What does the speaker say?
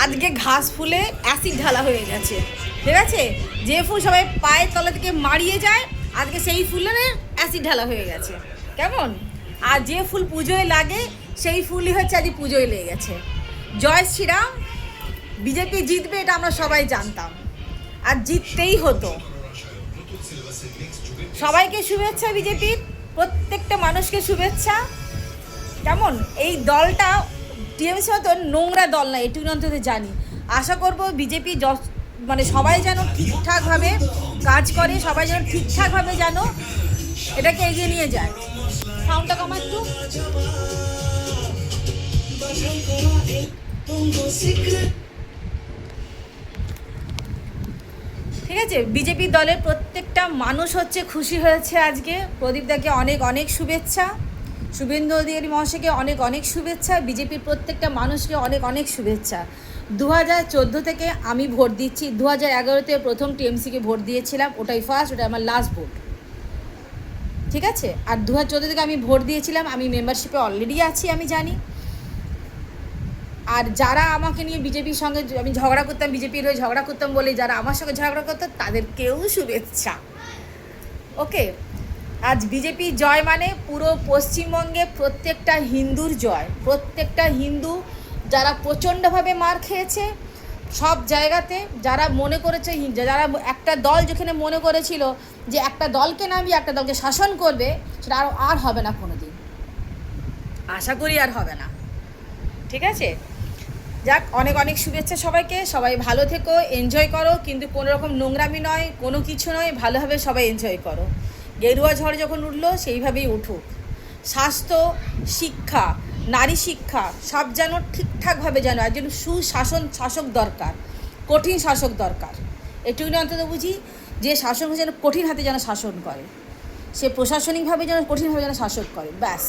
আজকে ঘাস ফুলে অ্যাসিড ঢালা হয়ে গেছে, ঠিক আছে? যে ফুল সবাই পায়ের তলা থেকে মারিয়ে যায়, আজকে সেই ফুলের অ্যাসিড ঢালা হয়ে গেছে। কেমন? আর যে ফুল পুজোয় লাগে সেই ফুলই হচ্ছে আজ পুজোয় লেগে গেছে। জয় শ্রীরাম। বিজেপি জিতবে এটা আমরা সবাই জানতাম, আর জিততেই হতো। সবাইকে শুভেচ্ছা, বিজেপির প্রত্যেকটা মানুষকে শুভেচ্ছা। কেমন? এই দলটা টিএমসি মতো নোংরা দল না, এটুকু অন্তত জানি। আশা করব বিজেপি মানে সবাই যেন ঠিকঠাকভাবে কাজ করে, সবাই যেন ঠিকঠাকভাবে যেন এটাকে এগিয়ে নিয়ে যায়। সাউন্ডটা কমা একটু। ঠিক আছে, বিজেপি দলের প্রত্যেকটা মানুষ হচ্ছে খুশি হয়েছে আজকে। প্রদীপদাকে অনেক অনেক শুভেচ্ছা, শুভেন্দু অধিকারী মহাশয়কে অনেক অনেক শুভেচ্ছা, বিজেপির প্রত্যেকটা মানুষকে অনেক অনেক শুভেচ্ছা। 2014 থেকে আমি ভোট দিচ্ছি, 2011-তে প্রথম টিএমসিকে ভোট দিয়েছিলাম, ওটাই ফার্স্ট, ওটা আমার লাস্ট ভোট, ঠিক আছে? আর 2014 থেকে আমি ভোট দিয়েছিলাম, আমি মেম্বারশিপে অলরেডি আছি, আমি জানি। আর যারা আমাকে নিয়ে বিজেপির সঙ্গে আমি ঝগড়া করতাম, বিজেপির হয়ে ঝগড়া করতাম বলে যারা আমার সঙ্গে ঝগড়া করতো তাদেরকেও শুভেচ্ছা। ওকে, আজ বিজেপি জয় মানে পুরো পশ্চিমবঙ্গে প্রত্যেকটা হিন্দুর জয়। প্রত্যেকটা হিন্দু যারা প্রচণ্ডভাবে মার খেয়েছে সব জায়গাতে, যারা মনে করেছে, যারা একটা দল যেখানে মনে করেছিল যে একটা দলকে নামিয়ে একটা দলকে শাসন করবে, সেটা আর হবে না কোনো দিন, আশা করি আর হবে না, ঠিক আছে? যাক, অনেক অনেক শুভেচ্ছা সবাইকে। সবাই ভালো থেকো, এনজয় করো, কিন্তু কোনো রকম নোংরামি নয়, কোনো কিছু নয়, ভালোভাবে সবাই এনজয় করো। গেরুয়া ঝড় যখন উঠলো সেইভাবেই উঠুক। স্বাস্থ্য, শিক্ষা, নারী শিক্ষা সব যেন ঠিকঠাকভাবে যেন, আর যেন শাসক দরকার, কঠিন শাসক দরকার। এটুকুনি অন্তত বুঝি যে শাসক যেন কঠিন হাতে যেন শাসন করে, সে প্রশাসনিকভাবে যেন কঠিনভাবে যেন শাসক করে, ব্যাস।